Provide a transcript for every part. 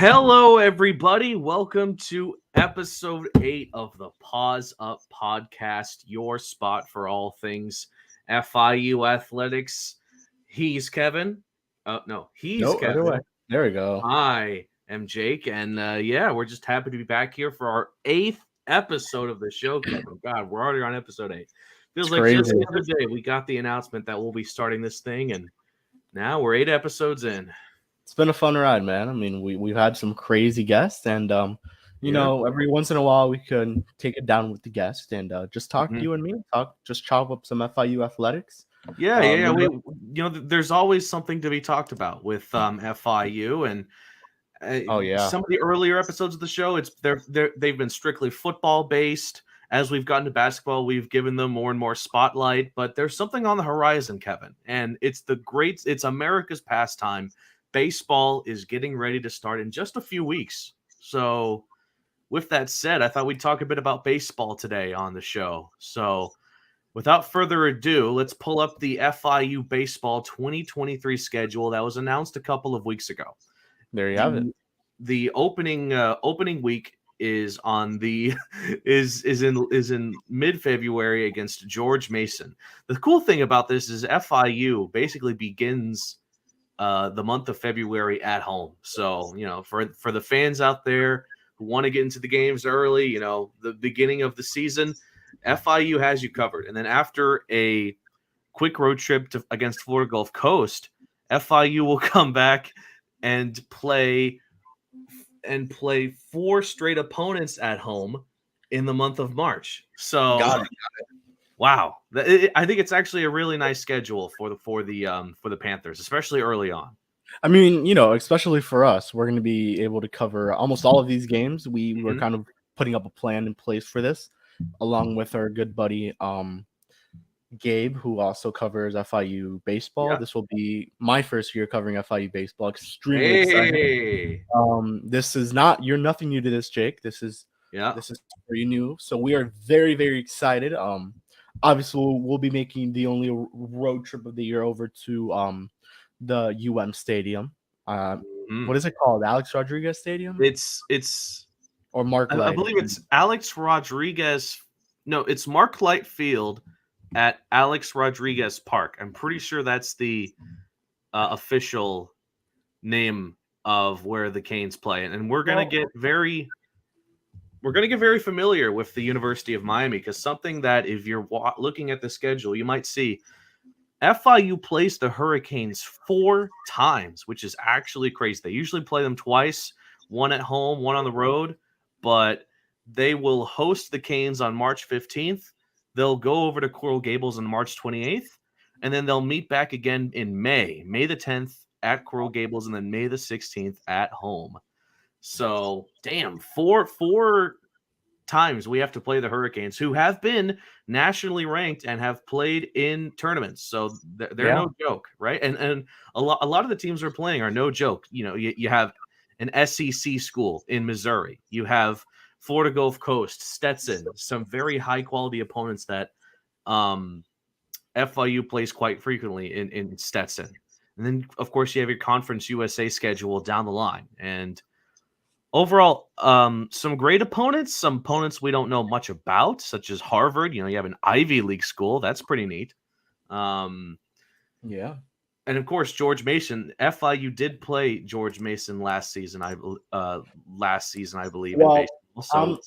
Hello, everybody. Welcome to episode 8 of the Paws Up Podcast, your spot for all things FIU athletics. He's Kevin. He's Other way. Kevin. There we go. I am Jake, and we're just happy to be back here for our 8th episode of the show, Kevin. God, we're already on episode 8. Feels like crazy. Just the other day we got the announcement that we'll be starting this thing, and now we're 8 episodes in. It's been a fun ride, man. I mean, we've had some crazy guests, and you know, every once in a while we can take it down with the guest and just talk to you and me. Just chop up some FIU athletics. There's always something to be talked about with FIU, and some of the earlier episodes of the show, they've been strictly football based. As we've gotten to basketball, we've given them more and more spotlight, but there's something on the horizon, Kevin, and it's America's pastime. Baseball is getting ready to start in just a few weeks. So with that said, I thought we'd talk a bit about baseball today on the show. So without further ado, let's pull up the FIU Baseball 2023 schedule that was announced a couple of weeks ago. There you have it. The opening week is on is in mid-February against George Mason. The cool thing about this is FIU basically begins the month of February at home. So, you know, for the fans out there who want to get into the games early, you know, the beginning of the season, FIU has you covered. And then after a quick road trip against Florida Gulf Coast, FIU will come back and play 4 straight opponents at home in the month of March. So Got it. Wow, I think it's actually a really nice schedule for the Panthers, especially early on. I mean, you know, especially for us, we're going to be able to cover almost all of these games. We were kind of putting up a plan in place for this, along with our good buddy Gabe, who also covers FIU baseball. Yeah. This will be my first year covering FIU baseball. Extremely excited. This is you're nothing new to this, Jake. This is pretty new. So we are very, very excited. Obviously, we'll be making the only road trip of the year over to the Stadium. What is it called? Alex Rodriguez Stadium? It's or Mark Light. I believe it's Alex Rodriguez. No, it's Mark Light Field at Alex Rodriguez Park. I'm pretty sure that's the official name of where the Canes play, and we're gonna get very familiar with the University of Miami, because something that if you're looking at the schedule, you might see FIU plays the Hurricanes 4 times, which is actually crazy. They usually play them twice, one at home, one on the road, but they will host the Canes on March 15th. They'll go over to Coral Gables on March 28th, and then they'll meet back again in May the 10th at Coral Gables, and then May the 16th at home. So, damn, four times we have to play the Hurricanes, who have been nationally ranked and have played in tournaments. So they're no joke, right? And a lot of the teams we're playing are no joke. You know, you have an SEC school in Missouri. You have Florida Gulf Coast, Stetson, some very high-quality opponents that FIU plays quite frequently in Stetson. And then, of course, you have your Conference USA schedule down the line. And overall, some great opponents, some opponents we don't know much about, such as Harvard. You know, you have an Ivy League school. That's pretty neat. And, of course, George Mason. FIU did play George Mason last season, I believe. Well, so,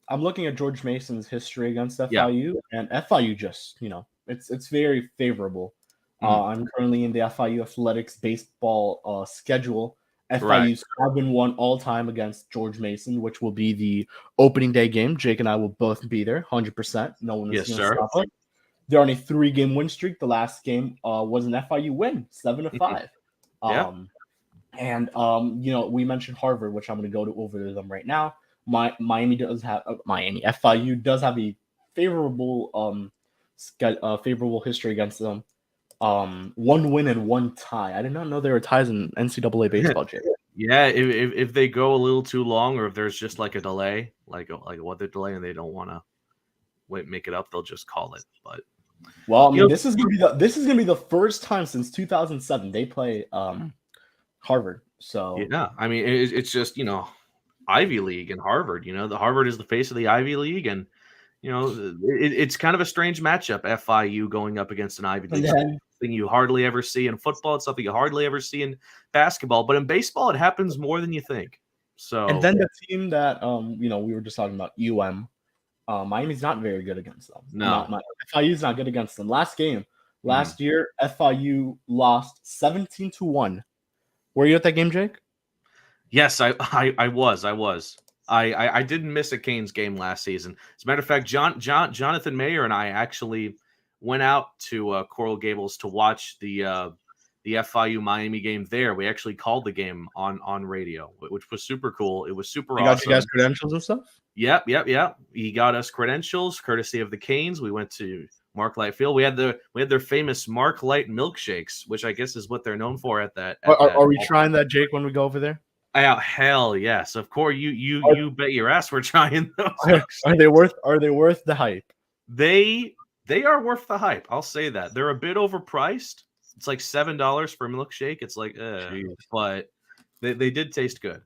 I'm looking at George Mason's history against FIU, and FIU just, you know, it's very favorable. I'm currently in the FIU athletics baseball schedule. FIU's 5-1 all-time against George Mason, which will be the opening day game. Jake and I will both be there, 100%. No one is going to stop it. They're on a 3-game win streak. The last game was an FIU win, 7-5. You know, we mentioned Harvard, which I'm going to go over to them right now. FIU does have a favorable history against them. 1 win and 1 tie. I did not know there were ties in NCAA baseball, Jay. Yeah, if they go a little too long, or if there's just like a delay, like a weather delay, and they don't want to make it up, they'll just call it. But well, I mean, this is gonna be the first time since 2007 they play Harvard. So yeah, I mean, it's just Ivy League and Harvard. The Harvard is the face of the Ivy League, and it's kind of a strange matchup. FIU going up against an Ivy and League, then something you hardly ever see in football. It's something you hardly ever see in basketball, but in baseball, it happens more than you think. So the team that we were just talking about, Miami's not very good against them. no, FIU's not good against them. Last year, FIU lost 17-1. Were you at that game, Jake? yes, I was. I didn't miss a Canes game last season. As a matter of fact, Jonathan Mayer and I actually went out to Coral Gables to watch the FIU Miami game there. We actually called the game on radio, which was super cool. It was super awesome. Got you guys credentials and stuff? Yep. He got us credentials courtesy of the Canes. We went to Mark Light Field. We had their famous Mark Light milkshakes, which I guess is what they're known for at that. Are we trying that, Jake, when we go over there? Oh, hell yes. Of course, you bet your ass we're trying those. Are they worth the hype? They are worth the hype. I'll say that. They're a bit overpriced. It's like $7 for a milkshake. It's like, but they did taste good.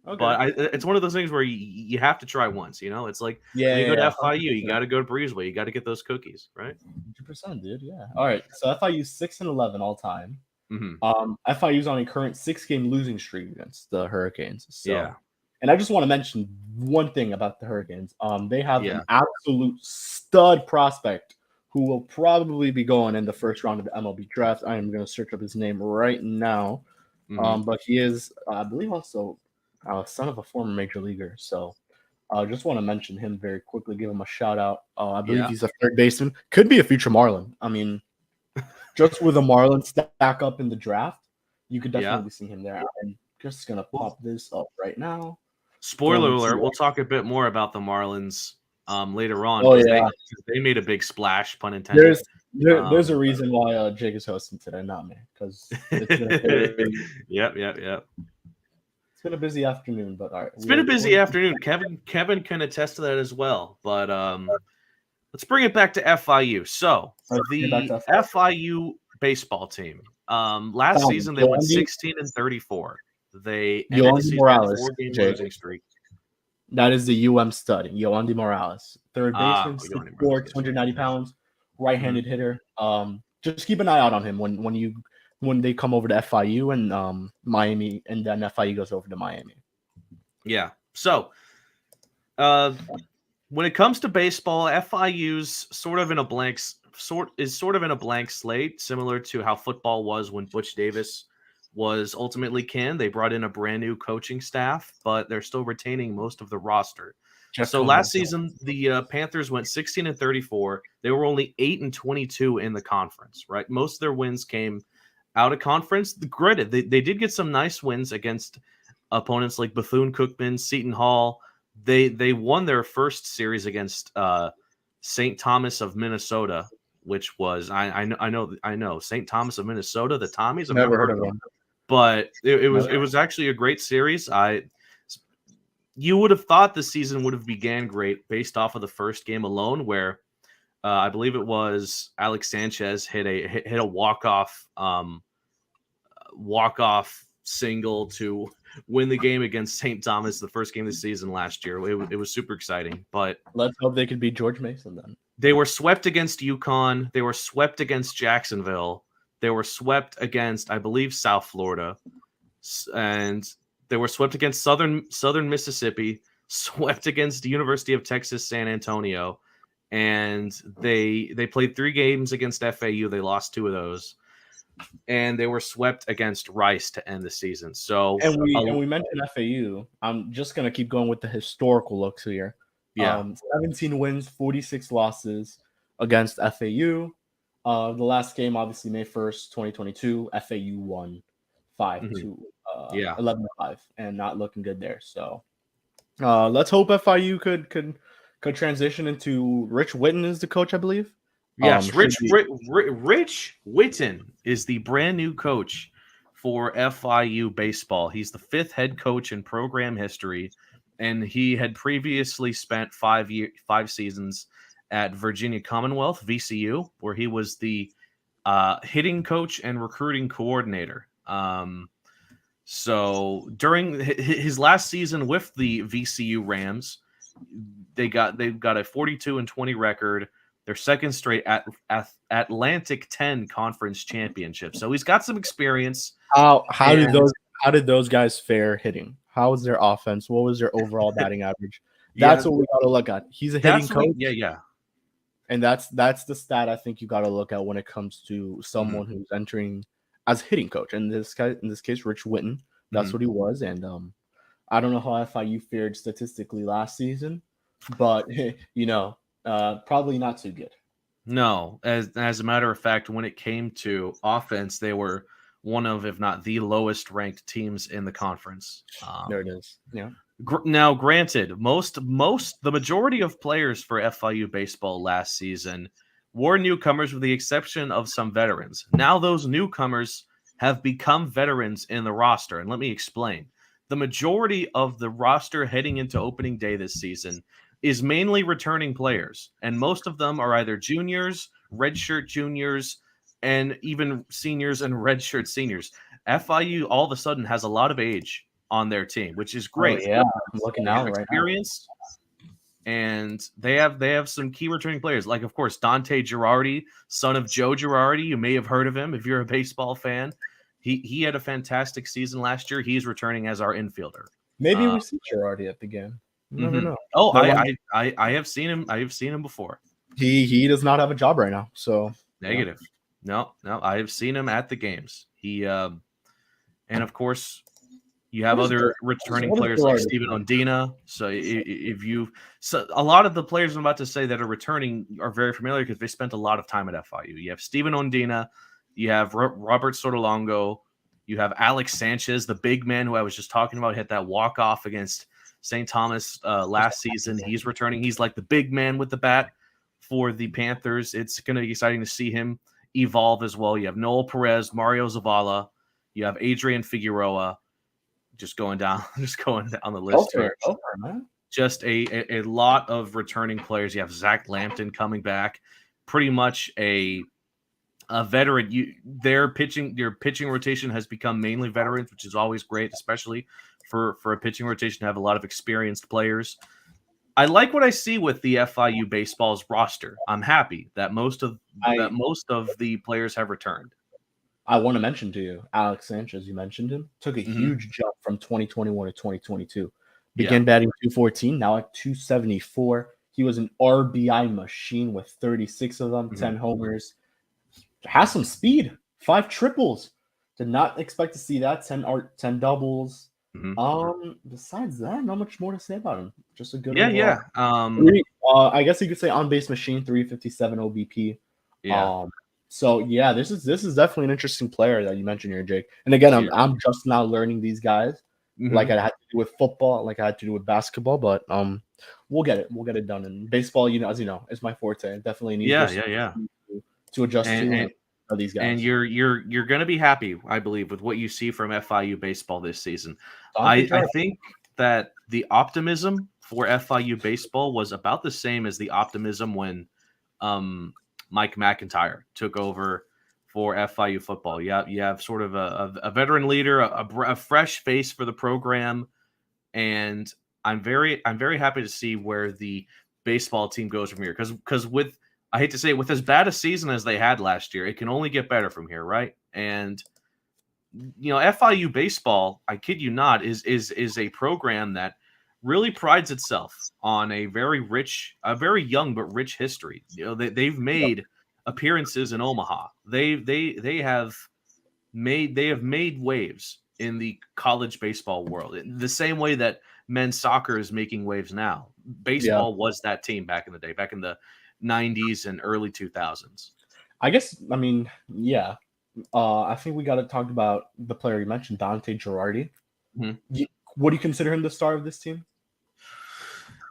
Okay. But it's one of those things where you have to try once. It's like when you go to FIU, 100%. You got to go to Breezeway. You got to get those cookies, right? 100%, dude. Yeah. All right. So FIU 6-11 all time. Mm-hmm. FIU's on a current 6-game losing streak against the Hurricanes. So, yeah. And I just want to mention one thing about the Hurricanes. They have an absolute stud prospect who will probably be going in the first round of the MLB draft. I am going to search up his name right now. Mm-hmm. But he is, I believe, also son of a former major leaguer. So I just want to mention him very quickly, give him a shout out. I believe he's a third baseman. Could be a future Marlin. I mean, just with a Marlin stack up in the draft, you could definitely see him there. I'm just going to pop this up right now. Spoiler alert, we'll talk a bit more about the Marlins later on. Oh, yeah. They made a big splash, pun intended. There's a reason why Jake is hosting today, not me. Because it's been Yep. It's been a busy afternoon, but all right. It's been a busy afternoon. Kevin can attest to that as well. But let's bring it back to FIU. So the FIU baseball team. Last season they went 16-34. They ended the season on a 4-game losing streak. That is the stud, Yoandy Morales. Third baseman, 6'4", 290 pounds, right-handed hitter. Just keep an eye out on him when they come over to FIU and Miami, and then FIU goes over to Miami. Yeah. So when it comes to baseball, FIU's sort of in a blank slate, similar to how football was when Butch Davis was ultimately canned. They brought in a brand new coaching staff, but they're still retaining most of the roster. So last season, the Panthers went 16-34. They were only 8-22 in the conference, right? Most of their wins came out of conference. Granted, they did get some nice wins against opponents like Bethune-Cookman, Seton Hall. They won their first series against St. Thomas of Minnesota, which was I know St. Thomas of Minnesota, the Tommies. I've never heard of them. But it was actually a great series. You would have thought the season would have began great based off of the first game alone, where I believe it was Alex Sanchez hit a walk-off single to win the game against St. Thomas, the first game of the season last year. It was super exciting. But let's hope they could beat George Mason then. They were swept against UConn. They were swept against Jacksonville. They were swept against, I believe, South Florida, and they were swept against Southern Mississippi, swept against the University of Texas San Antonio, and they played 3 games against FAU. They lost 2 of those, and they were swept against Rice to end the season. So, and we mentioned FAU. I'm just gonna keep going with the historical looks here. Yeah, 17 wins, 46 losses against FAU. The last game, obviously, May 1st, 2022, FAU won 11-5, and not looking good there. So let's hope FIU could transition into Rich Witten as the coach, I believe. Yes, Rich Witten is the brand new coach for FIU baseball. He's the 5th head coach in program history, and he had previously spent 5 seasons at Virginia Commonwealth, VCU, where he was the hitting coach and recruiting coordinator. So during his last season with the VCU Rams, they've got a 42-20 record. Their second straight Atlantic 10 conference championship. So he's got some experience. How did those guys fare hitting? How was their offense? What was their overall batting average? That's what we got to look at. He's a hitting coach. Yeah. And that's the stat I think you got to look at when it comes to someone who's entering as a hitting coach. And in this case, Rich Witten, that's what he was. And I don't know how FIU fared statistically last season, but probably not too good. No, as a matter of fact, when it came to offense, they were one of, if not the lowest ranked teams in the conference. There it is. Yeah. Now, granted, the majority of players for FIU baseball last season were newcomers with the exception of some veterans. Now those newcomers have become veterans in the roster. And let me explain. The majority of the roster heading into opening day this season is mainly returning players. And most of them are either juniors, redshirt juniors, and even seniors and redshirt seniors. FIU all of a sudden has a lot of age on their team, which is great. Oh, yeah, I'm looking out right experience, now. And they have some key returning players, like of course Dante Girardi, son of Joe Girardi. You may have heard of him if you're a baseball fan. He had a fantastic season last year. He's returning as our infielder. Maybe we see Girardi at the game. You never know. Oh, I have seen him. I have seen him before. He does not have a job right now, so negative. Yeah. No, I have seen him at the games. He and of course. You have other returning players like Steven Ondina. So a lot of the players I'm about to say that are returning are very familiar because they spent a lot of time at FIU. You have Steven Ondina, you have Robert Sotolongo, you have Alex Sanchez, the big man who I was just talking about, hit that walk-off against St. Thomas last season. He's returning. He's like the big man with the bat for the Panthers. It's going to be exciting to see him evolve as well. You have Noel Perez, Mario Zavala, you have Adrian Figueroa. Just going down the list here. Just a lot of returning players. You have Zach Lampton coming back, pretty much a veteran. Your pitching rotation has become mainly veterans, which is always great, especially for a pitching rotation to have a lot of experienced players. I like what I see with the FIU baseball's roster. I'm happy that most of the players have returned. I want to mention to you, Alex Sanchez, you mentioned him, took a huge jump from 2021 to 2022. Began batting 214, now at 274. He was an RBI machine with 36 of them, 10 homers. Has some speed, 5 triples. Did not expect to see that, 10 doubles. Besides that, not much more to say about him. Just a good overall. I guess you could say on-base machine, 357 OBP. Yeah. So yeah, this is definitely an interesting player that you mentioned here, Jake. And again, I'm just now learning these guys, like I had to do with football, like I had to do with basketball. But we'll get it done. And baseball, as you know, is my forte. I definitely need to adjust to these guys. And you're going to be happy, I believe, with what you see from FIU baseball this season. I think that the optimism for FIU baseball was about the same as the optimism when Mike McIntyre took over for FIU football. You have sort of a veteran leader, a fresh face for the program, and I'm very happy to see where the baseball team goes from here. Because with, I hate to say it, with as bad a season as they had last year, it can only get better from here, right? And FIU baseball, I kid you not, is a program that really prides itself on a very young but rich history. They've made appearances in Omaha. They have made waves in the college baseball world. The same way that men's soccer is making waves now. Baseball was that team back in the day, back in the 90s and early 2000s. I think we got to talk about the player you mentioned, Dante Girardi. What do you consider him the star of this team?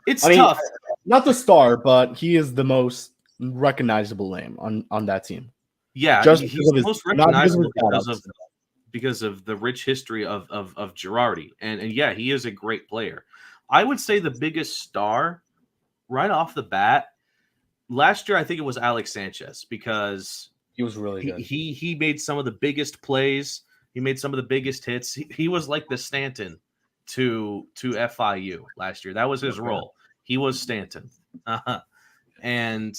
It's tough. Not the star, but he is the most recognizable name on that team. Yeah, just he's the most recognizable because of the rich history of Girardi. And yeah, he is a great player. I would say the biggest star right off the bat, last year I think it was Alex Sanchez because he was really good. He made some of the biggest plays He made some of the biggest hits. He was like the Stanton to FIU last year. That was his role. He was Stanton. And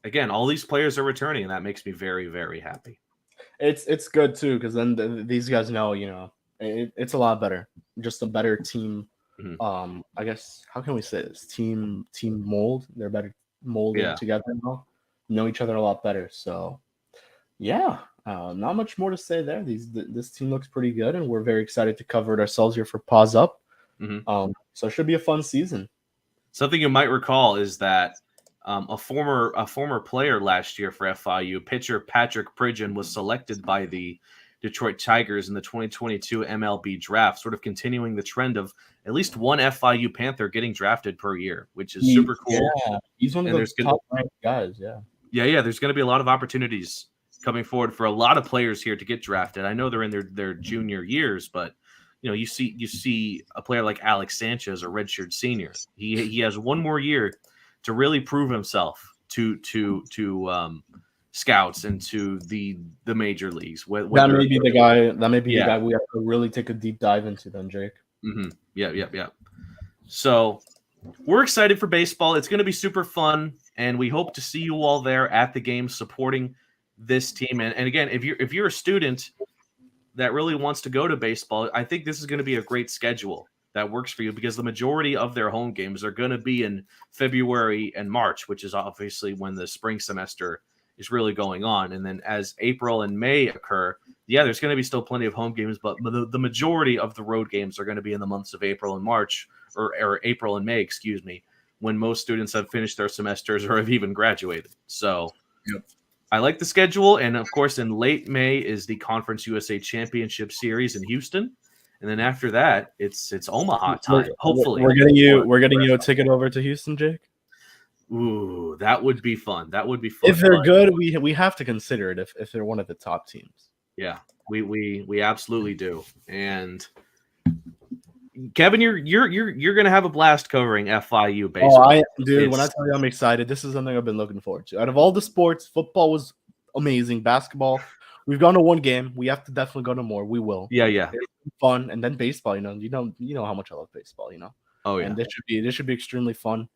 again, all these players are returning, and that makes me very, very happy. It's good too, because then these guys know, it's a lot better. Just a better team. Mm-hmm. I guess, how can we say this? Team mold. They're better molded together now. Know each other a lot better. So yeah, not much more to say there. This team looks pretty good, and we're very excited to cover it ourselves here for Paws Up. Mm-hmm. So it should be a fun season. Something you might recall is that a former player last year for FIU, pitcher Patrick Pridgeon, was selected by the Detroit Tigers in the 2022 MLB draft, sort of continuing the trend of at least one FIU Panther getting drafted per year, which is super cool. Yeah, he's one of the top-ranked guys. Yeah. There's going to be a lot of opportunities coming forward for a lot of players here to get drafted. I know they're in their junior years, but you see a player like Alex Sanchez, a redshirt senior. He has one more year to really prove himself to scouts and to the major leagues. That may be the guy. That may be the guy we have to really take a deep dive into, then, Jake. Mm-hmm. Yeah. So we're excited for baseball. It's going to be super fun, and we hope to see you all there at the game supporting this team. And again, if you're a student that really wants to go to baseball, I think this is going to be a great schedule that works for you, because the majority of their home games are going to be in February and March, which is obviously when the spring semester is really going on. And then as April and May occur, there's going to be still plenty of home games, but the majority of the road games are going to be in the months of April and March, or April and May, excuse me, when most students have finished their semesters or have even graduated. So I like the schedule. And of course, in late May is the Conference USA Championship Series in Houston. And then after that, it's Omaha time. Hopefully, we're getting you a ticket over to Houston, Jake. Ooh, that would be fun. That would be fun. If they're good, we have to consider it. If they're one of the top teams, yeah, we absolutely do. And Kevin, you're gonna have a blast covering FIU baseball. When I tell you I'm excited, this is something I've been looking forward to. Out of all the sports, football was amazing. Basketball, we've gone to one game. We have to definitely go to more. We will. Yeah. It's fun, and then baseball. You know how much I love baseball. Oh yeah. And this should be extremely fun.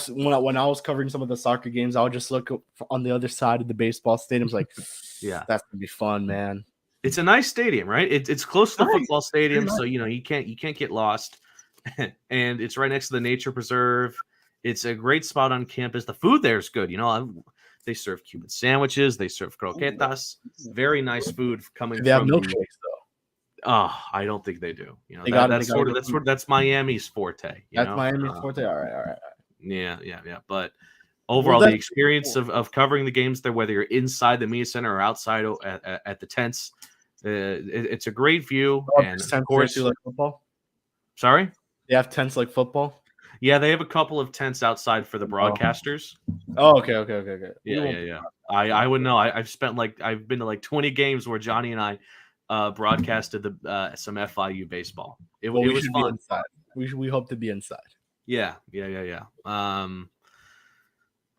When I was covering some of the soccer games, I would just look on the other side of the baseball stadiums, like, yeah, that's gonna be fun, man. It's a nice stadium, right? It's close to the football stadium, so you can't get lost. And it's right next to the nature preserve. It's a great spot on campus. The food there is good. They serve Cuban sandwiches. They serve croquetas. Very nice food coming. They have milkshakes though. Oh, I don't think they do. That's Miami's forte. That's Miami's forte. All right. Yeah. But overall, the experience of covering the games there, whether you're inside the media center or outside at the tents, it's a great view. And of course, like football. Sorry, they have tents like football. Yeah, they have a couple of tents outside for the broadcasters. Oh, okay. Yeah. I would know. I've been to like 20 games where Johnny and I broadcasted some FIU baseball. It was fun. Inside. We hope to be inside. Yeah.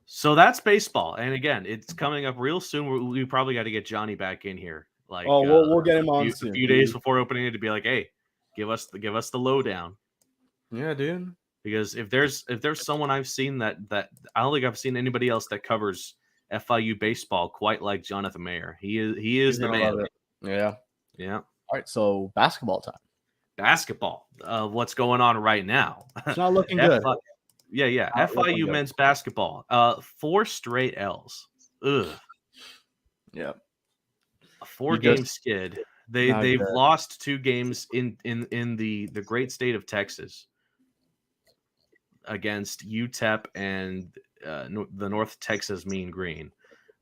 So that's baseball, and again, it's coming up real soon. We probably got to get Johnny back in here. We'll get him on soon. A few days before opening it to be like, hey, give us the lowdown. Yeah, dude. Because if there's someone I've seen that I don't think I've seen anybody else that covers FIU baseball quite like Jonathan Mayer. He is the man. Yeah. All right, so basketball time. Basketball. What's going on right now? It's not looking good. Yeah. FIU men's basketball. 4 straight L's. Ugh. Yeah. A 4-game skid. They've lost 2 games in the great state of Texas against UTEP and the North Texas Mean Green.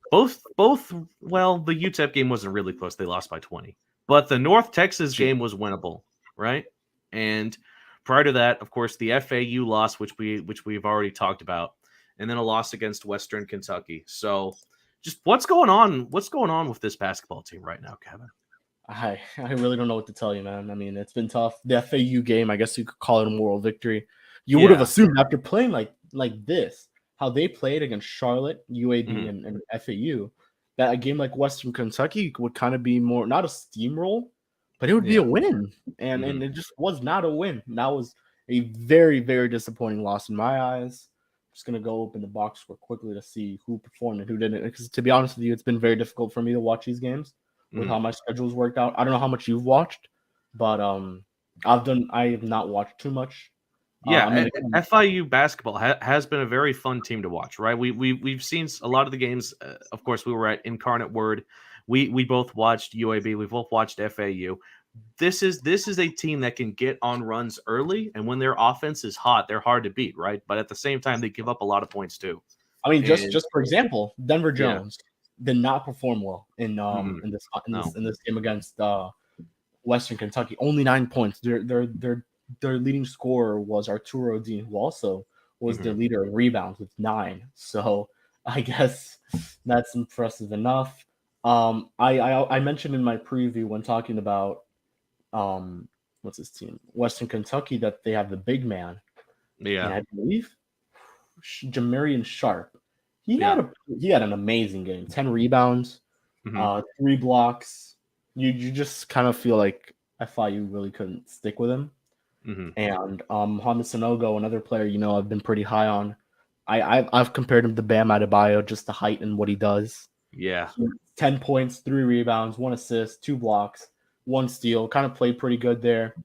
Both. Well, the UTEP game wasn't really close. They lost by 20, but the North Texas game was winnable, right? And prior to that, of course, the FAU loss, which we've already talked about, and then a loss against Western Kentucky. So, just what's going on? What's going on with this basketball team right now, Kevin? I really don't know what to tell you, man. I mean, it's been tough. The FAU game, I guess you could call it a moral victory. You would have assumed after playing like this, how they played against Charlotte, UAB, and FAU, that a game like Western Kentucky would kind of be more not a steamroll, but it would be a win. And it just was not a win. That was a very, very disappointing loss in my eyes. Just gonna go open the box score quickly to see who performed and who didn't. Because to be honest with you, it's been very difficult for me to watch these games with how my schedule's worked out. I don't know how much you've watched, but I have not watched too much. Yeah, FIU basketball has been a very fun team to watch, right? We've seen a lot of the games. Of course, we were at Incarnate Word. We both watched UAB. We both watched FAU. This is a team that can get on runs early, and when their offense is hot, they're hard to beat, right? But at the same time, they give up a lot of points too. I mean, just for example, Denver Jones did not perform well in this game against Western Kentucky. Only 9 points. Their leading scorer was Arturo Dean, who also was the leader of rebounds with 9. So I guess that's impressive enough. I mentioned in my preview when talking about what's his team, Western Kentucky, that they have the big man. Yeah, and I believe Jamarian Sharp. He had an amazing game. 10 rebounds, 3 blocks. You just kind of feel like FIU really couldn't stick with him. And Honda Sanogo, another player, I've been pretty high on. I've compared him to Bam Adebayo, just the height and what he does. Yeah. 10 points, 3 rebounds, 1 assist, 2 blocks, 1 steal. Kind of played pretty good there.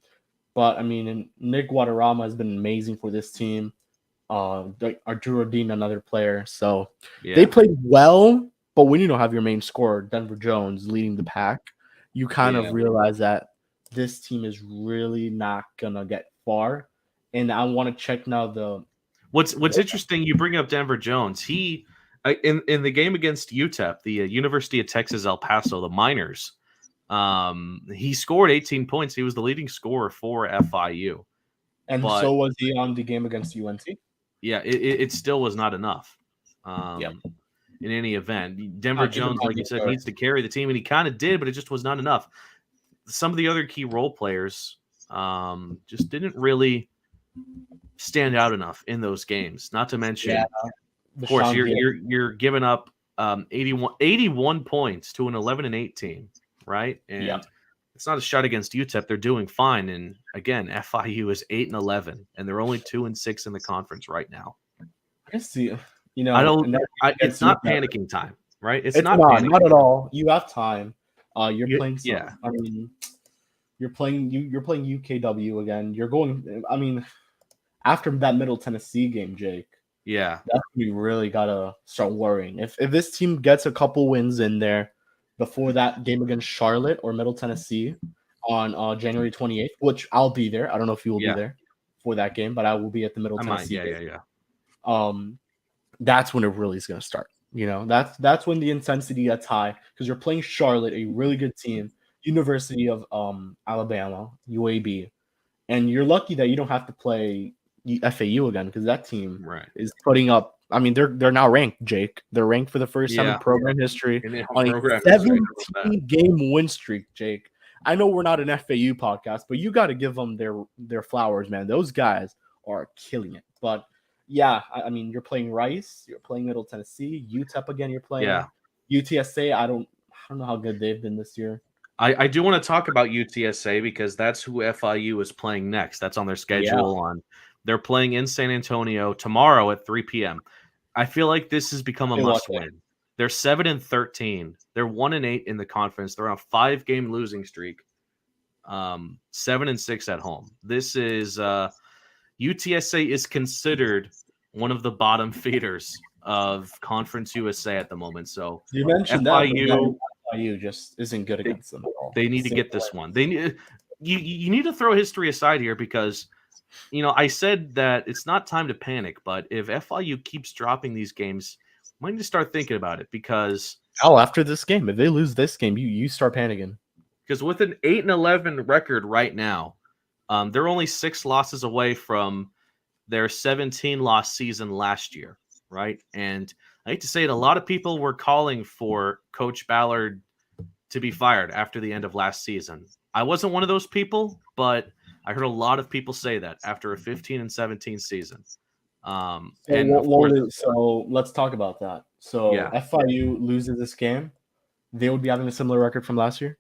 But, I mean, and Nick Guadarrama has been amazing for this team. Arturo Dean, another player. So they played well, but when you don't have your main scorer, Denver Jones, leading the pack, you kind of realize that this team is really not going to get far. And I want to check now What's interesting, you bring up Denver Jones. He in the game against UTEP, the University of Texas El Paso, the Miners, he scored 18 points. He was the leading scorer for FIU. So was he on the game against UNC? Yeah, it still was not enough. In any event, Denver Jones, like you said, needs to carry the team, and he kind of did, but it just was not enough. Some of the other key role players just didn't really stand out enough in those games. Not to mention, of course, you're giving up 81 points to an 11-8 team, right? And it's not a shot against UTEP. They're doing fine. And again, FIU is 8-11, and they're only 2-6 in the conference right now. I see. It's not panicking time, right? It's not at all. You have time. You're playing. I mean, you're playing UKW again. You're going. I mean, after that Middle Tennessee game, Jake. Yeah, that's when you really gotta start worrying. If this team gets a couple wins in there before that game against Charlotte or Middle Tennessee on January 28th, which I'll be there. I don't know if you will be there for that game, but I will be at the Middle Tennessee game. That's when it really is gonna start. That's when the intensity gets high because you're playing Charlotte, a really good team, University of Alabama, UAB, and you're lucky that you don't have to play FAU again because that team is putting up. I mean, they're now ranked, Jake. They're ranked for the first time in program history on a 17-game win streak, Jake. I know we're not an FAU podcast, but you got to give them their flowers, man. Those guys are killing it. But yeah, I mean, you're playing Rice, you're playing Middle Tennessee, UTEP again. You're playing UTSA. I don't know how good they've been this year. I do want to talk about UTSA because that's who FIU is playing next. That's on their schedule. They're playing in San Antonio tomorrow at 3 p.m. I feel like this has become a must-win. They're 7-13. They're 1-8 in the conference. They're on a 5-game losing streak. 7-6 at home. This is UTSA is considered one of the bottom feeders of Conference USA at the moment. So you mentioned FIU just isn't good against them at all. They need to get this one. They need you need to throw history aside here because I said that it's not time to panic, but if FIU keeps dropping these games, we might need to start thinking about it because after this game, if they lose this game, you start panicking. Because with an 8-11 record right now, they're only 6 losses away from their 17-loss season last year, right? And I hate to say it, a lot of people were calling for Coach Ballard to be fired after the end of last season. I wasn't one of those people, but I heard a lot of people say that after a 15-17 season. So let's talk about that. So FIU loses this game. they would be having a similar record from last year.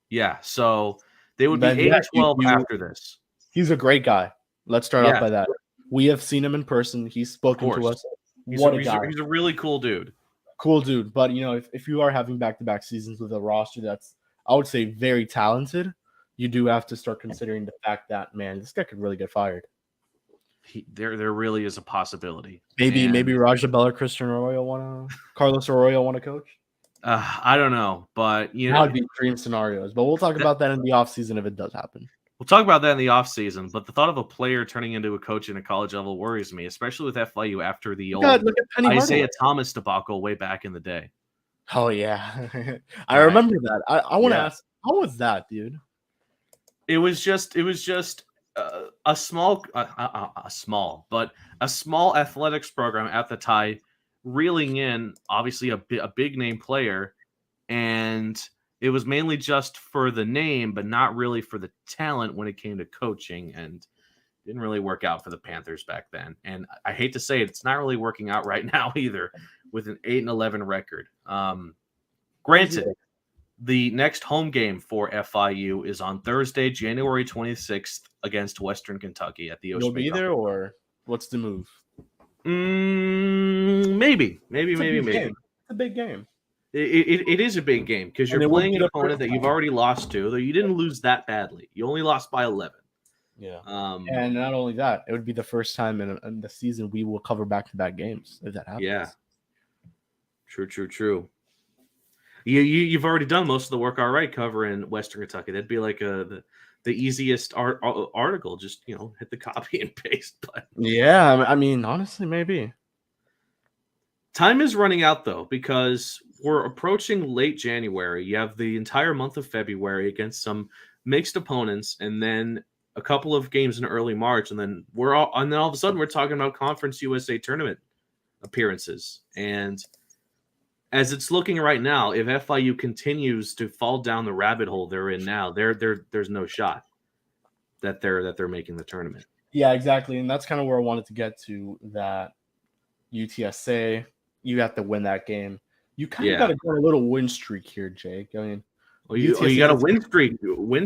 Yeah, so they would be Then, 8-12 after this. He's a great guy. Let's start off by that. We have seen him in person. He's spoken to us. What a guy. He's a really cool dude. Cool dude. But, if you are having back-to-back seasons with a roster that's, I would say, very talented, you do have to start considering the fact that, man, this guy could really get fired. There really is a possibility. Maybe Carlos Arroyo want to coach? I don't know, but that would be dream scenarios. But we'll talk about that in the offseason if it does happen. We'll talk about that in the offseason, but the thought of a player turning into a coach in a college level worries me, especially with FIU after the old Isaiah Thomas debacle way back in the day. Oh, yeah. I remember that. I want to ask, how was that, dude? It was just a small athletics program at the time, reeling in obviously a big name player, and it was mainly just for the name, but not really for the talent when it came to coaching, and didn't really work out for the Panthers back then. And I hate to say it, it's not really working out right now either, with an 8-11 record. Granted, the next home game for FIU is on Thursday, January 26th against Western Kentucky at the Ocean. You'll be there, or what's the move? Maybe. It's a big game. It is a big game because you're playing an opponent that you've already lost to, though you didn't lose that badly. You only lost by 11. Yeah. And not only that, it would be the first time in the season we will cover back-to-back games if that happens. Yeah. True. You've already done most of the work all right covering Western Kentucky. That'd be like the easiest article. Just, hit the copy and paste button. Yeah, I mean, honestly, maybe. Time is running out, though, because we're approaching late January. You have the entire month of February against some mixed opponents, and then a couple of games in early March, and then all of a sudden we're talking about Conference USA tournament appearances. And as it's looking right now, if FIU continues to fall down the rabbit hole they're in now, there's no shot that they're making the tournament. Yeah, exactly, and that's kind of where I wanted to get to. That UTSA, you have to win that game. You kind of got to go on a little win streak here, Jake. I mean, you got a win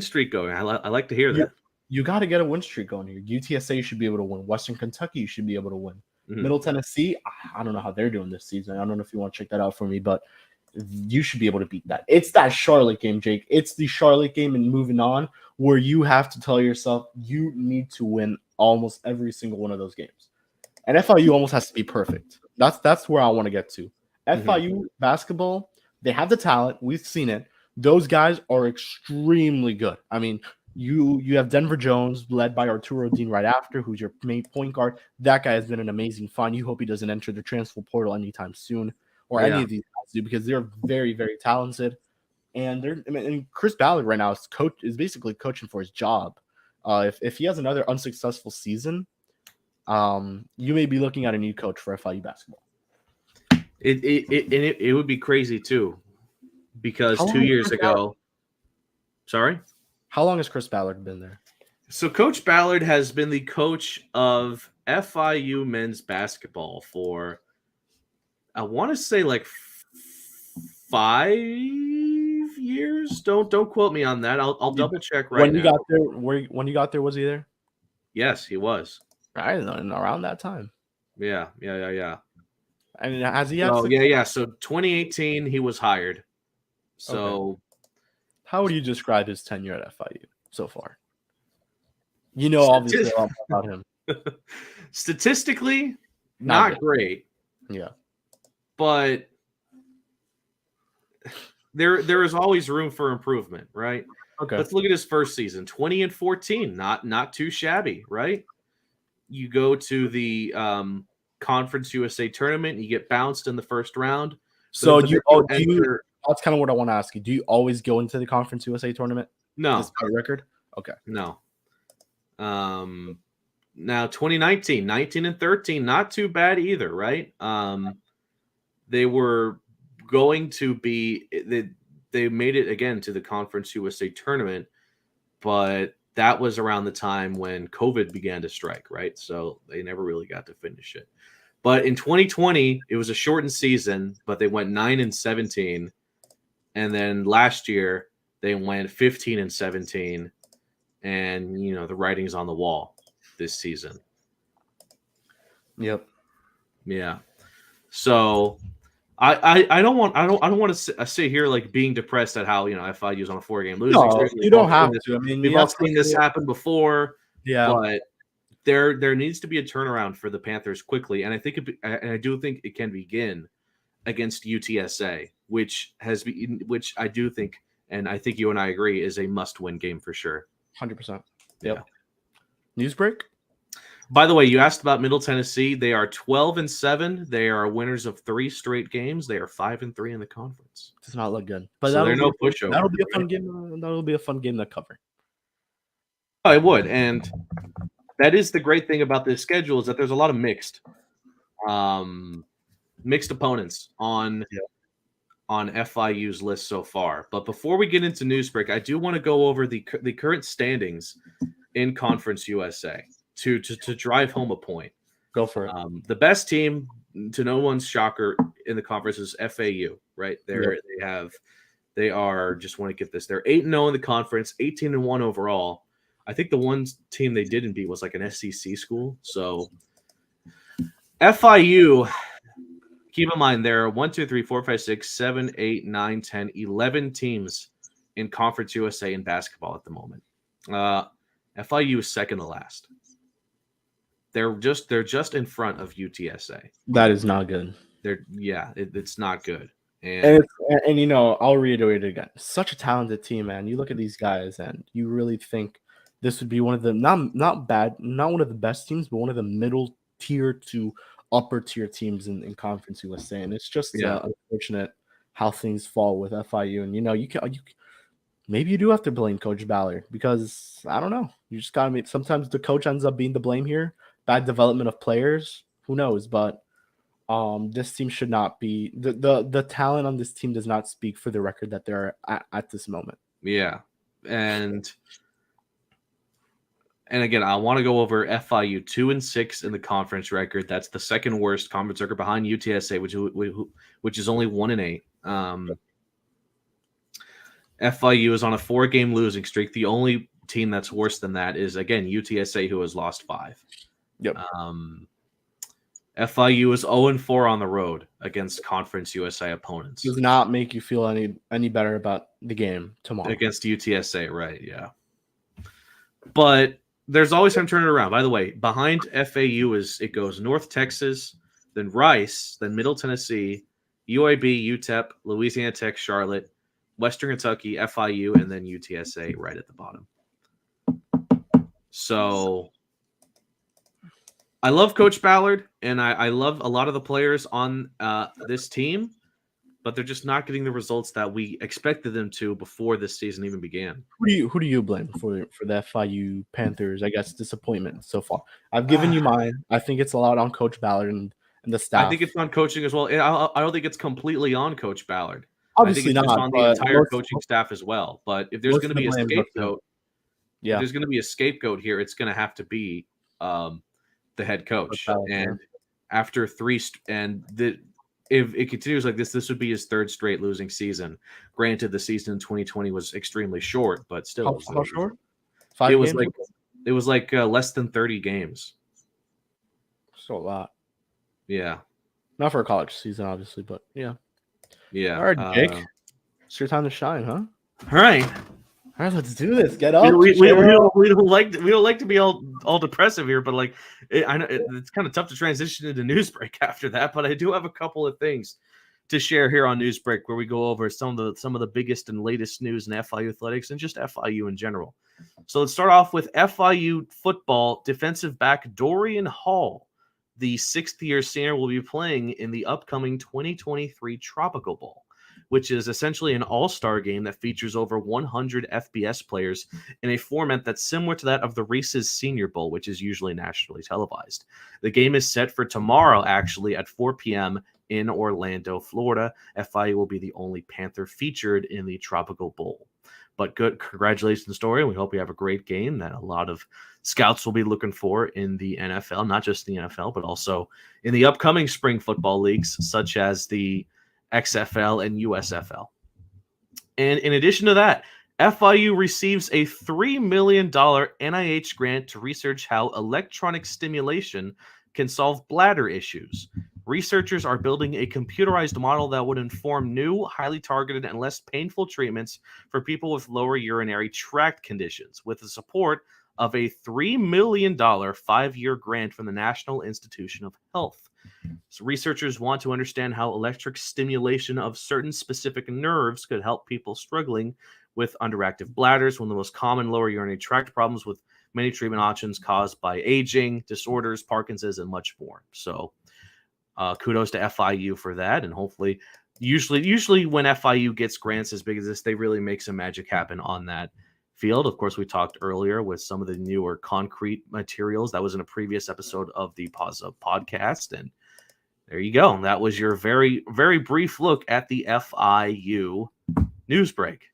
streak going. I like to hear that. You got to get a win streak going here. UTSA should be able to win. Western Kentucky, you should be able to win. Mm-hmm. Middle Tennessee, I don't know how they're doing this season. I don't know if you want to check that out for me, but you should be able to beat that. It's that Charlotte game, Jake. It's the Charlotte game and moving on where you have to tell yourself you need to win almost every single one of those games. And FIU almost has to be perfect. That's where I want to get to. FIU basketball, they have the talent. We've seen it. Those guys are extremely good. I mean, you have Denver Jones, led by Arturo Dean right after, who's your main point guard. That guy has been an amazing find. You hope he doesn't enter the transfer portal anytime soon, or any of these guys do, because they're very, very talented. And Chris Ballard right now is basically coaching for his job. If he has another unsuccessful season, you may be looking at a new coach for FIU basketball. It would be crazy too, because 2 years ago. Sorry? How long has Chris Ballard been there? So Coach Ballard has been the coach of FIU men's basketball for, I want to say, like 5 years. Don't quote me on that. I'll double check right now. When you got there, was he there? Yes, he was. Right, around that time. Yeah. I mean, has he had? Oh, yeah. So 2018, he was hired. So, how would you describe his tenure at FIU so far? Obviously, all about him. Statistically, not great. Yeah, but there is always room for improvement, right? Okay. Let's look at his first season, 20-14, not too shabby, right? You go to the Conference USA tournament, you get bounced in the first round. So that's kind of what I want to ask you. Do you always go into the Conference USA tournament? No. Despite record? Okay. No. Now 2019, 19-13, not too bad either, right? They were going to be they made it again to the Conference USA tournament, but that was around the time when COVID began to strike, right? So they never really got to finish it. But in 2020, it was a shortened season, but they went 9-17. And then last year they went 15-17, and the writing's on the wall this season. Yep. Yeah. So I don't want to sit here like being depressed at how FIU's on a 4-game losing No, streak. you don't have to. I mean, We've all seen this happen before. Yeah. But there needs to be a turnaround for the Panthers quickly, and I do think it can begin against UTSA, which I do think, and I think you and I agree, is a must-win game for sure. 100%. Yep. News break. By the way, you asked about Middle Tennessee. They are 12-7. They are winners of 3 straight games. They are 5-3 in the conference. Does not look good, but so they're no pushover. That'll be a fun game. That'll be a fun game to cover. Oh, it would, and that is the great thing about this schedule is that there's a lot of mixed opponents on FIU's list so far. But before we get into Newsbreak, I do want to go over the current standings in Conference USA to drive home a point. Go for it. The best team, to no one's shocker, in the conference is FAU. Right there, they are. Just want to get this. They're 8-0 in the conference, 18-1 overall. I think the one team they didn't beat was like an SEC school. So FIU, keep in mind there are 1, 2, 3, 4, 5, 6, 7, 8, 9, 10, 11 teams in Conference USA in basketball at the moment. FIU is second to last. They're just in front of UTSA. That is not good. It's not good. And I'll reiterate it again. Such a talented team, man. You look at these guys, and you really think this would be one of the not one of the best teams, but one of the middle tier to upper tier teams in Conference USA. And it's just unfortunate how things fall with FIU. And you maybe you do have to blame Coach Ballard, because I don't know. You just gotta sometimes the coach ends up being the blame here. Bad development of players, who knows? But this team should not be the talent on this team does not speak for the record that they're at this moment. Yeah, and again, I want to go over FIU 2-6 in the conference record. That's the second worst conference record behind UTSA, which is only 1-8. FIU is on a 4-game losing streak. The only team that's worse than that is, again, UTSA, who has lost 5. Yep. FIU is 0-4 on the road against Conference USA opponents. Does not make you feel any better about the game tomorrow against UTSA, right? Yeah, but there's always time to turn it around. By the way, behind FAU it goes North Texas, then Rice, then Middle Tennessee, UAB, UTEP, Louisiana Tech, Charlotte, Western Kentucky, FIU, and then UTSA right at the bottom. So I love Coach Ballard, and I love a lot of the players on this team, but they're just not getting the results that we expected them to before this season even began. Who do you blame for the FIU Panthers, I guess, disappointment so far? I've given you mine. I think it's a lot on Coach Ballard and the staff. I think it's on coaching as well. I don't think it's completely on Coach Ballard. Obviously I think it's not just on the entire coaching staff as well. But if there's going to be a scapegoat, there's going to be a scapegoat here. It's going to have to be the head coach. And after 3 if it continues like this would be his 3rd straight losing season. Granted, the season in 2020 was extremely short, but still. How short? It was like less than 30 games. So a lot. Yeah. Not for a college season, obviously, but yeah. Yeah. All right, Jake. It's your time to shine, huh? All right. All right, let's do this. Get up. We don't like to be all depressive here, but like I know it's kind of tough to transition into Newsbreak after that. But I do have a couple of things to share here on Newsbreak where we go over some of the biggest and latest news in FIU athletics and just FIU in general. So let's start off with FIU football. Defensive back Dorian Hall, the 6th-year senior, will be playing in the upcoming 2023 Tropical Bowl, which is essentially an all-star game that features over 100 FBS players in a format that's similar to that of the Reese's Senior Bowl, which is usually nationally televised. The game is set for tomorrow, actually, at 4 p.m. in Orlando, Florida. FIU will be the only Panther featured in the Tropical Bowl. But good, congratulations, Dorian. We hope you have a great game that a lot of scouts will be looking for in the NFL, not just the NFL, but also in the upcoming spring football leagues, such as the XFL and USFL. And in addition to that, FIU receives a $3 million NIH grant to research how electronic stimulation can solve bladder issues. Researchers are building a computerized model that would inform new, highly targeted, and less painful treatments for people with lower urinary tract conditions, with the support of a $3 million 5-year grant from the National Institution of Health. So researchers want to understand how electric stimulation of certain specific nerves could help people struggling with underactive bladders, one of the most common lower urinary tract problems, with many treatment options caused by aging, disorders, Parkinson's, and much more. So kudos to FIU for that. And hopefully, usually when FIU gets grants as big as this, they really make some magic happen on that field. Of course, we talked earlier with some of the newer concrete materials. That was in a previous episode of the Paws Up Podcast. And there you go. That was your very, very brief look at the FIU news break.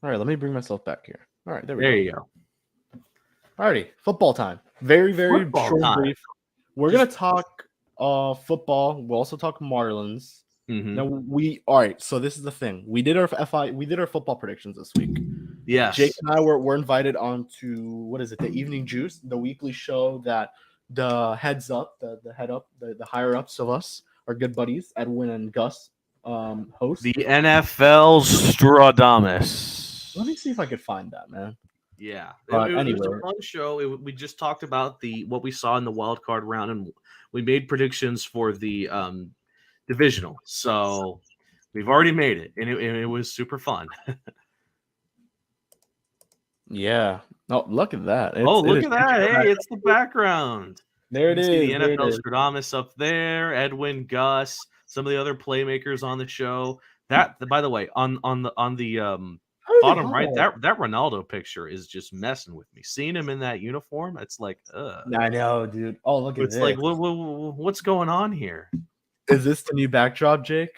All right, let me bring myself back here. All right, there you go. All righty, football time. Very, very short and brief. We're going to talk football. We'll also talk Marlins. Mm-hmm. Now all right, so this is the thing. We did our football predictions this week. Yes. Jake and I were invited on to, what is it, the Evening Juice, the weekly show that the heads up, the higher ups of us, our good buddies, Edwin and Gus, host. The NFL Stradamus. Let me see if I could find that, man. Yeah. Anyway. It was a fun show. We just talked about what we saw in the wild card round, and we made predictions for the divisional. So we've already made it, and it was super fun. Yeah. Oh, look at that. Look at that. Hey, it's the background. There it is. The NFL Stradamus up there, Edwin, Gus, some of the other playmakers on the show. That, by the way, on the bottom right, that Ronaldo picture is just messing with me. Seeing him in that uniform, it's like, I know, dude. Oh, look at this. It's like, what's going on here? Is this the new backdrop, Jake?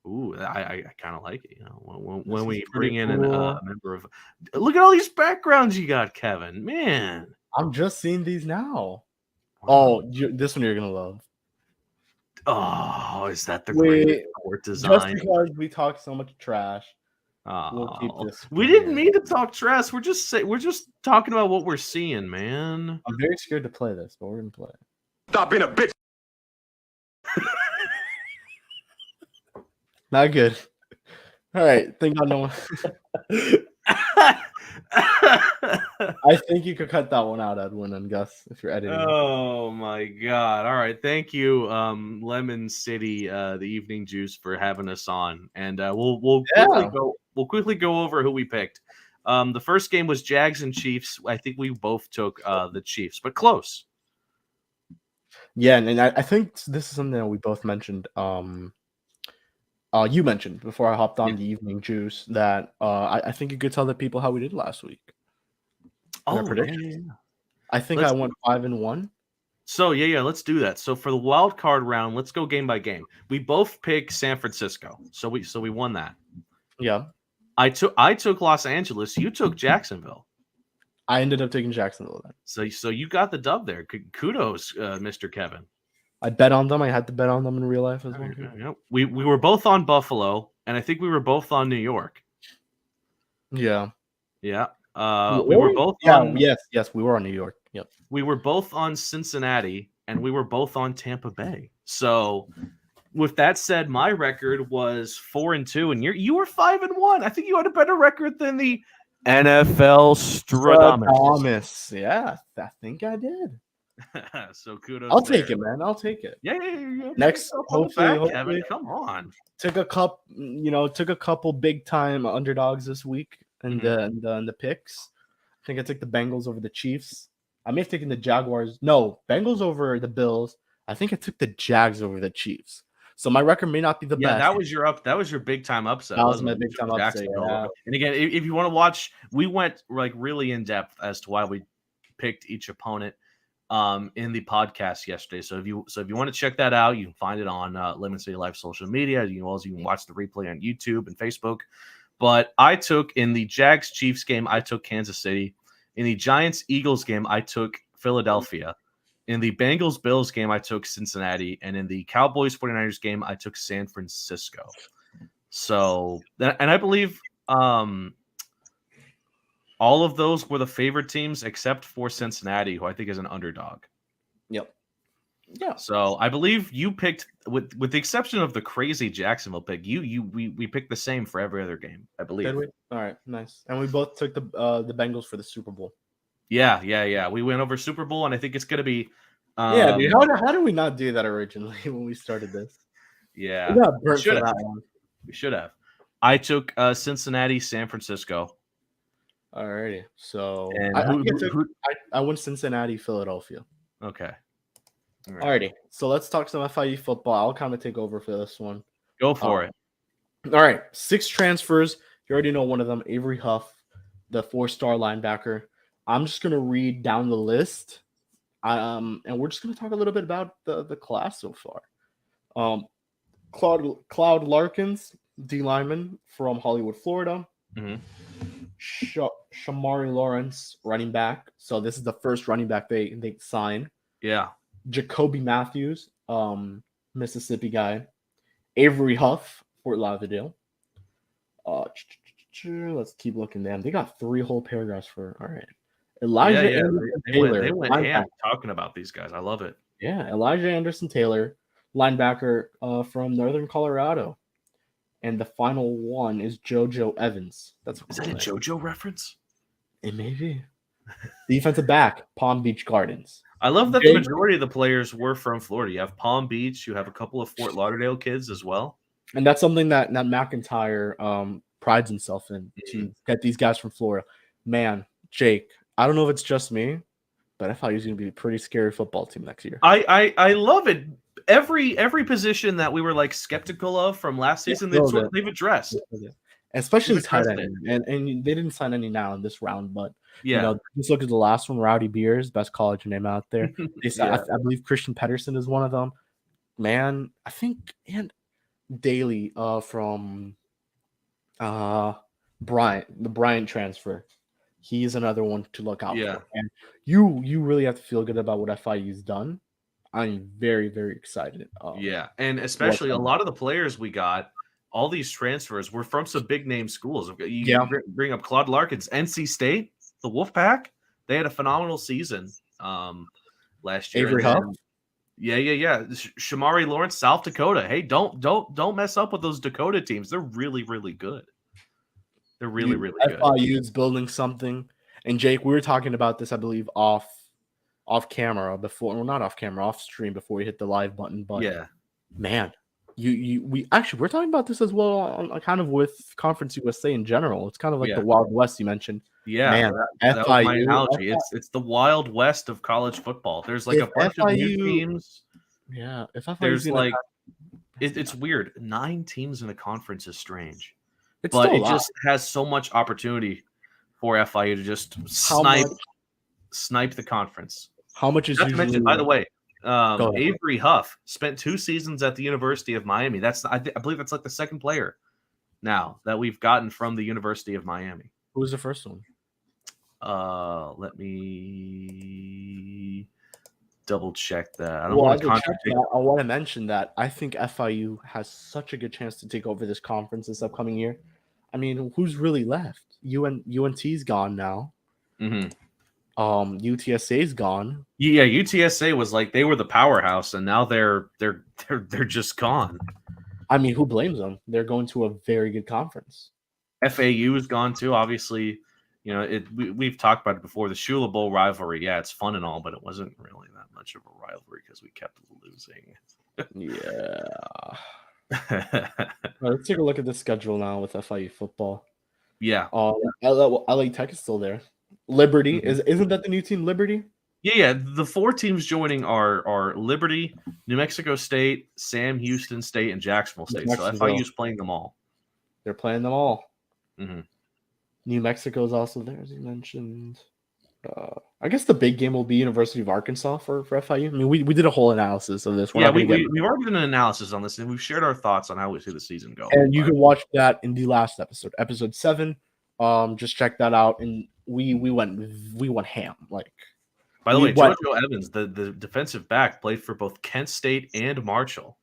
Ooh, I kind of like it. You know, when we bring in a member of, look at all these backgrounds you got, Kevin. Man, I'm just seeing these now. Oh, this one you're gonna love. Oh, is that the great court design? Just because we talk so much trash, we'll keep this. We didn't mean to talk trash. We're just talking about what we're seeing, man. I'm very scared to play this, but we're gonna play it. Stop being a bitch. Not good. All right, think on no one. I think you could cut that one out, Edwin and Gus, if you're editing. Oh my God! All right, thank you, Lemon City, the Evening Juice, for having us on, and we'll quickly go over who we picked. The first game was Jags and Chiefs. I think we both took the Chiefs, but close. Yeah, and I think this is something that we both mentioned. You mentioned before I hopped on the Evening Juice that I think you could tell the people how we did last week. Yeah. I think I went 5-1. So let's do that. So for the wild card round, let's go game by game. We both picked San Francisco, so we won that. Yeah, I took Los Angeles. You took Jacksonville. I ended up taking Jacksonville then. So you got the dub there. Kudos, Mr. Kevin. I bet on them. I had to bet on them in real life as well. Yeah. We were both on Buffalo, and I think we were both on New York. Yeah. Yeah. We were both on. Yes, we were on New York. Yep. We were both on Cincinnati, and we were both on Tampa Bay. So, with that said, my record was 4-2, and you were 5-1. I think you had a better record than the NFL Stradamus. Yeah, I think I did. So kudos. I'll take it, man. I'll take it. Yeah. Next, hopefully, Kevin, come on. Took a couple big time underdogs this week, and the picks. I think I took the Bengals over the Chiefs. I may have taken the Jaguars. No, Bengals over the Bills. I think I took the Jags over the Chiefs. So my record may not be the best. That was your big time upset. That was my big time upset. Yeah. And again, if you want to watch, we went like really in depth as to why we picked each opponent in the podcast yesterday. So if you want to check that out, you can find it on Lemon City Live social media. You can watch the replay on YouTube and Facebook. But I took in the Jags Chiefs game, I took Kansas City. In the Giants Eagles game, I took Philadelphia. In the Bengals Bills game, I took Cincinnati. And in the Cowboys 49ers game, I took San Francisco. So, and I believe All of those were the favorite teams except for Cincinnati, who I think is an underdog. Yep. Yeah. So I believe you picked, with the exception of the crazy Jacksonville pick, we picked the same for every other game, I believe. Did we? All right, nice. And we both took the Bengals for the Super Bowl. Yeah. We went over Super Bowl, and I think it's going to be. Yeah, dude. How did we not do that originally when we started this? Yeah, we got burnt for that one. We should have. I took Cincinnati, San Francisco. Alrighty, so and I went Cincinnati, Philadelphia. Okay. Alrighty, so let's talk some FIU football. I'll kind of take over for this one. Go for it. All right, 6 transfers. You already know one of them, Avery Huff, the 4-star linebacker. I'm just gonna read down the list, and we're just gonna talk a little bit about the class so far. Cloud Larkins, D lineman from Hollywood, Florida. Mm-hmm. Shamari Lawrence, running back. So this is the first running back they signed. Yeah. Jacoby Matthews, Mississippi guy. Avery Huff, Fort Lauderdale. Let's keep looking. Them. They got 3 whole paragraphs for. All right. Elijah Anderson Taylor. They went ham talking about these guys. I love it. Yeah, Elijah Anderson Taylor, linebacker from Northern Colorado. And the final one is JoJo Evans. Is that a JoJo reference? It may be. Defensive back, Palm Beach Gardens. I love that the majority of the players were from Florida. You have Palm Beach. You have a couple of Fort Lauderdale kids as well. And that's something that McIntyre prides himself in, to get these guys from Florida. Man, Jake, I don't know if it's just me, but FIU is going to be a pretty scary football team next year. I love it. Every position that we were like skeptical of from last season, they've addressed. Especially tight end. And they didn't sign any now in this round, but just look at the last one, Rowdy Beers, best college name out there. I believe Christian Pedersen is one of them. Man, I think, and Daly from Bryant, the Bryant transfer. He's another one to look out for. And you really have to feel good about what FIU's done. I'm very, very excited. And especially a lot of the players we got, all these transfers were from some big name schools. You bring up Claude Larkins, NC State, the Wolfpack. They had a phenomenal season last year. Avery Huff. Yeah. Shamari Lawrence, South Dakota. Hey, don't mess up with those Dakota teams. They're really, really good. They're really, really good. FIU's building something. And Jake, we were talking about this, I believe, off camera before, well, not off camera, off stream before we hit the live button. But man, we're talking about this as well on kind of with Conference USA in general. It's kind of like the Wild West you mentioned. Yeah, man, that was my analogy. It's the Wild West of college football. There's like a bunch of new teams. Yeah, if FIU there's like it's weird. 9 teams in a conference is strange, but it just has so much opportunity for FIU to just snipe the conference. How much is usually mentioned, by the way? Avery Huff spent 2 seasons at the University of Miami. I believe that's like the second player now that we've gotten from the University of Miami. Who was the first one? Let me double check that. I don't want to contradict. I want to mention that I think FIU has such a good chance to take over this conference this upcoming year. I mean, who's really left? UNT's gone now. Mm-hmm. UTSA's gone. Yeah, UTSA was like they were the powerhouse, and now they're just gone. I mean, who blames them? They're going to a very good conference. FAU is gone too. Obviously, we've talked about it before. The Shula Bowl rivalry, it's fun and all, but it wasn't really that much of a rivalry because we kept losing. Yeah. Let's take a look at the schedule now with FIU football. Yeah. LA Tech is still there. Liberty isn't that the new team, Liberty? Yeah. The 4 teams joining are Liberty, New Mexico State, Sam Houston State, and Jacksonville State. So FIU's playing them all. They're playing them all. Mm-hmm. New Mexico is also there, as you mentioned. I guess the big game will be University of Arkansas for FIU. I mean, we did a whole analysis of this. We've already done an analysis on this, and we've shared our thoughts on how we see the season go. And you can watch that in the last episode 7. Just check that out, and we went ham. Like, by the way, JoJo Evans, the defensive back, played for both Kent State and Marshall.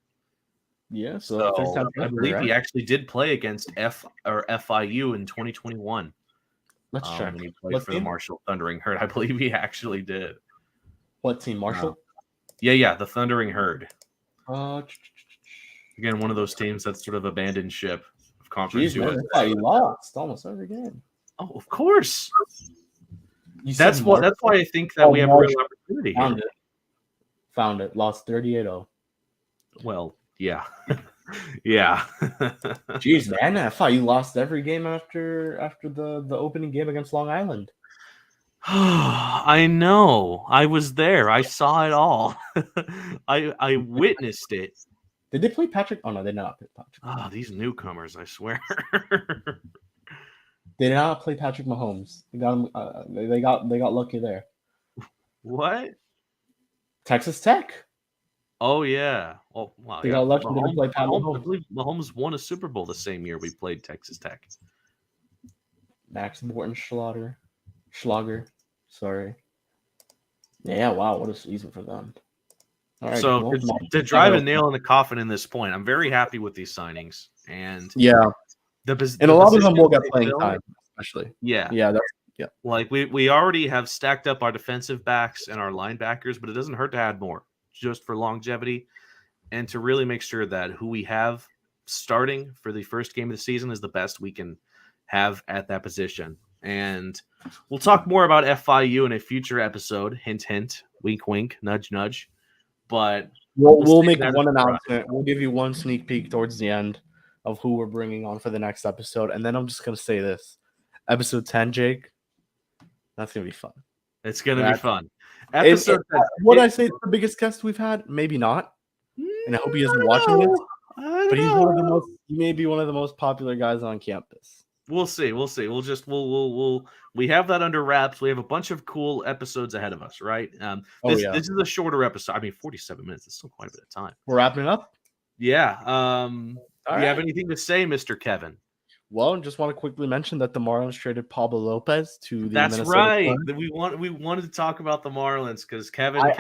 Yeah, So third time I ever, believe right? he actually did play against FIU in 2021. Let's check. When he played What for the team? Marshall Thundering Herd. I believe he actually did. What team? Marshall? Yeah, the Thundering Herd. Uh, Again, one of those teams that's sort of abandoned ship of Conference man, USA. that's why he lost almost every game. Oh, of course. You That's said what. That's why I think that we have a real opportunity here. Found it. Lost 38-0. Well, yeah. Yeah. Jeez, man, I thought you lost every game after the opening game against Long Island. I know. I was there. I saw it all. I witnessed it. Did they play Patrick? Oh no, they did not play Patrick. Oh, these newcomers! I swear. They did not play Patrick Mahomes. They got him. They got lucky there. What? Texas Tech. Oh yeah. Oh wow. They Yeah. got lucky. They didn't play Pat I Mahomes. believe Mahomes won a Super Bowl the same year we played Texas Tech. Max Morton Schlager. Sorry. Yeah. Wow. What a season for them. All right. So well, to drive a nail in the coffin in this point, I'm very happy with these signings, and yeah, and a lot of them will get playing time, especially. Yeah. Like we already have stacked up our defensive backs and our linebackers, but it doesn't hurt to add more just for longevity and to really make sure that who we have starting for the first game of the season is the best we can have at that position. And we'll talk more about FIU in a future episode. Hint, hint, wink, wink, nudge, nudge. But we'll make one announcement. We'll give you one sneak peek towards the end of who we're bringing on for the next episode. And then I'm just going to say this. Episode 10, Jake, that's going to be fun. It's going to be fun. Episode 10. Would I say it's the biggest guest we've had? Maybe not. And I hope he isn't watching this. But he's one of the most. He may be one of the most popular guys on campus. We'll see. We'll we have that under wraps. We have a bunch of cool episodes ahead of us, right? This is a shorter episode. I mean, 47 minutes is still quite a bit of time. We're wrapping it up. Yeah. Do you have anything to say, Mr. Kevin? Well, just want to quickly mention that the Marlins traded Pablo Lopez to the That's Minnesota right. Twins. We wanted to talk about the Marlins because Kevin has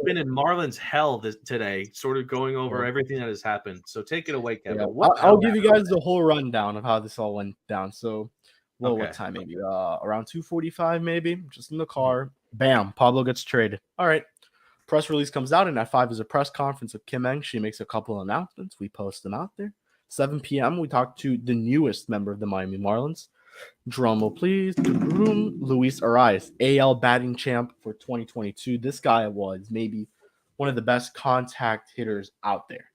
been in Marlins hell today, sort of going over everything that has happened. So take it away, Kevin. Yeah, I'll give you guys the whole rundown of how this all went down. So, what time? Maybe around 2:45, maybe. Just in the car. Bam! Pablo gets traded. All right. Press release comes out, and at 5 is a press conference of Kim Eng. She makes a couple announcements. We post them out there. 7 p.m. We talk to the newest member of the Miami Marlins. Drum roll, please. Luis Arias, AL batting champ for 2022. This guy was maybe one of the best contact hitters out there.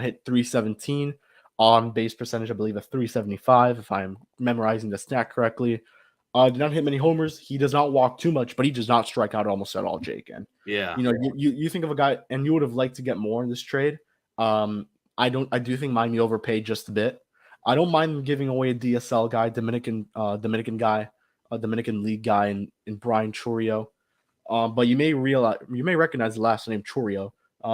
Hit 317 on base percentage, I believe, of 375, if I'm memorizing the stat correctly. Did not hit many homers. He does not walk too much, but he does not strike out almost at all, Jake. And you think of a guy, and you would have liked to get more in this trade. I do think Miami overpaid just a bit. I don't mind giving away a DSL guy, Dominican guy, a Dominican League guy in Brian Chorio. But you may recognize the last name Chorio.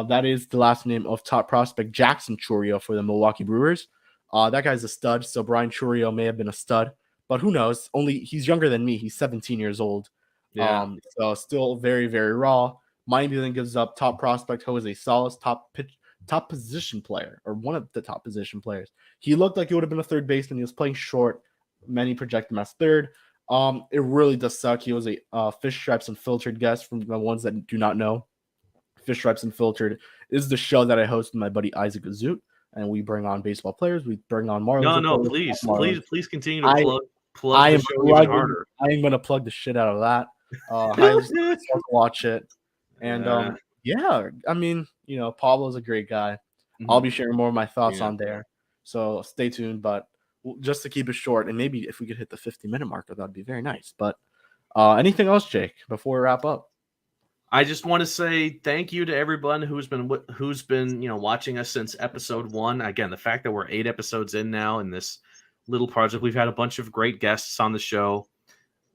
That is the last name of top prospect Jackson Chorio for the Milwaukee Brewers. That guy's a stud, so Brian Chorio may have been a stud, but who knows? He's younger than me. He's 17 years old. Yeah. So still very, very raw. Miami then gives up top prospect Jose Salas, top position player, or one of the top position players. He looked like he would have been a third baseman. He was playing short. Many project him as third. It really does suck. He was a Fish Stripes Unfiltered guest. From the ones that do not know, Fish Stripes Unfiltered is the show that I host with my buddy Isaac Azut, and we bring on baseball players. We bring on Marlins. No, please continue to plug the show even harder. I am going to plug the shit out of that. Highly watch it. And yeah, I mean, Pablo's a great guy. Mm-hmm. I'll be sharing more of my thoughts on there. So stay tuned. But just to keep it short, and maybe if we could hit the 50-minute marker, that'd be very nice. But anything else, Jake, before we wrap up? I just want to say thank you to everyone who's been watching us since episode 1. Again, the fact that we're 8 episodes in now in this little project, we've had a bunch of great guests on the show,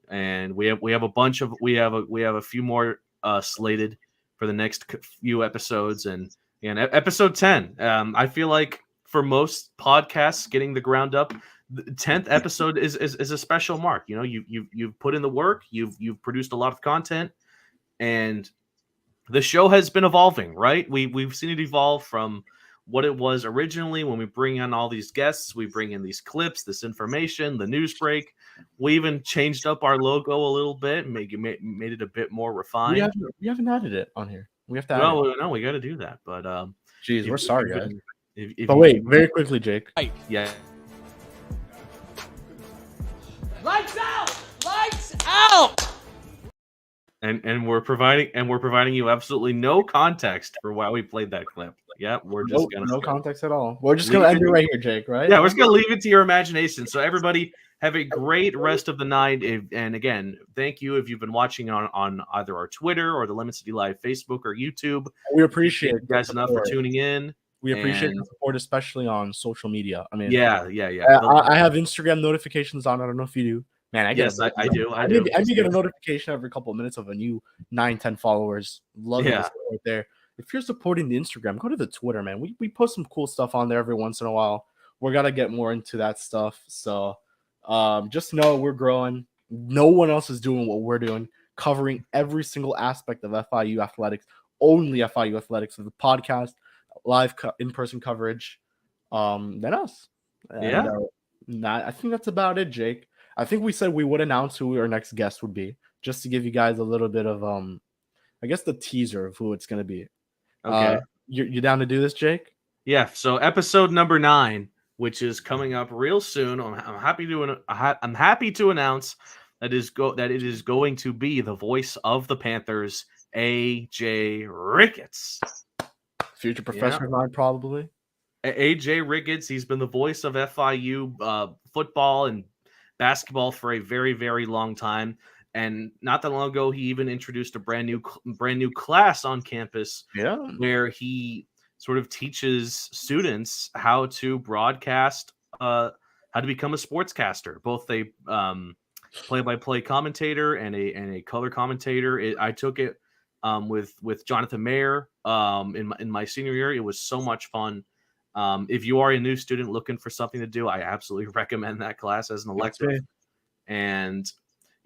and we have a few more slated for the next few episodes, and episode 10. I feel like for most podcasts, getting the ground up, the 10th episode is a special mark. You've put in the work, you've produced a lot of content, and the show has been evolving, right? We've seen it evolve from what it was originally when we bring on all these guests, we bring in these clips, this information, the news break. We even changed up our logo a little bit, made it a bit more refined. We haven't added it on here. We have to add it. No, we got to do that. But Jeez, we're sorry, guys. But wait, very quickly, Jake. Yeah. Lights out! Lights out! And we're providing you absolutely no context for why we played that clip. Yeah, we're just no context at all. We're just gonna end it right here, Jake. Right? Yeah, we're just gonna leave it to your imagination. So everybody have a great rest of the night. And again, thank you if you've been watching on either our Twitter or the Lemon City Live Facebook or YouTube. We appreciate you guys enough for tuning in. We appreciate the support, especially on social media. I mean, yeah. I have Instagram notifications on. I don't know if you do. Man, I do. I do. I do get a notification every couple of minutes of a new 9-10 followers. Love it right there. If you're supporting the Instagram, go to the Twitter, man. We post some cool stuff on there every once in a while. We're gonna get more into that stuff. So just know we're growing. No one else is doing what we're doing, covering every single aspect of FIU athletics, only FIU athletics of the podcast, live in-person coverage, than us. And, I think that's about it, Jake. I think we said we would announce who our next guest would be, just to give you guys a little bit of, I guess, the teaser of who it's going to be. Okay. You down to do this, Jake? Yeah. So episode number 9, which is coming up real soon. I'm happy to announce that it is going to be the voice of the Panthers, AJ Ricketts. Future professor of mine, probably. AJ Ricketts. He's been the voice of FIU football and basketball for a very, very long time. And not that long ago, he even introduced a brand new class on campus. Yeah, where he sort of teaches students how to broadcast, how to become a sportscaster, both a play-by-play commentator and a color commentator. I took it with Jonathan Mayer in my senior year. It was so much fun. If you are a new student looking for something to do, I absolutely recommend that class as an elective. And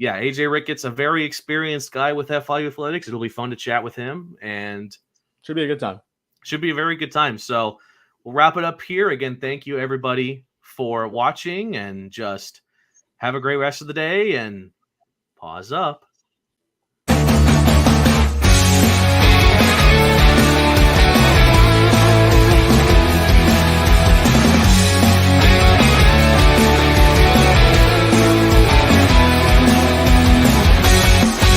yeah, AJ Ricketts, a very experienced guy with FIU athletics. It'll be fun to chat with him, and should be a good time. Should be a very good time. So we'll wrap it up here. Again, thank you everybody for watching, and just have a great rest of the day, and paws up.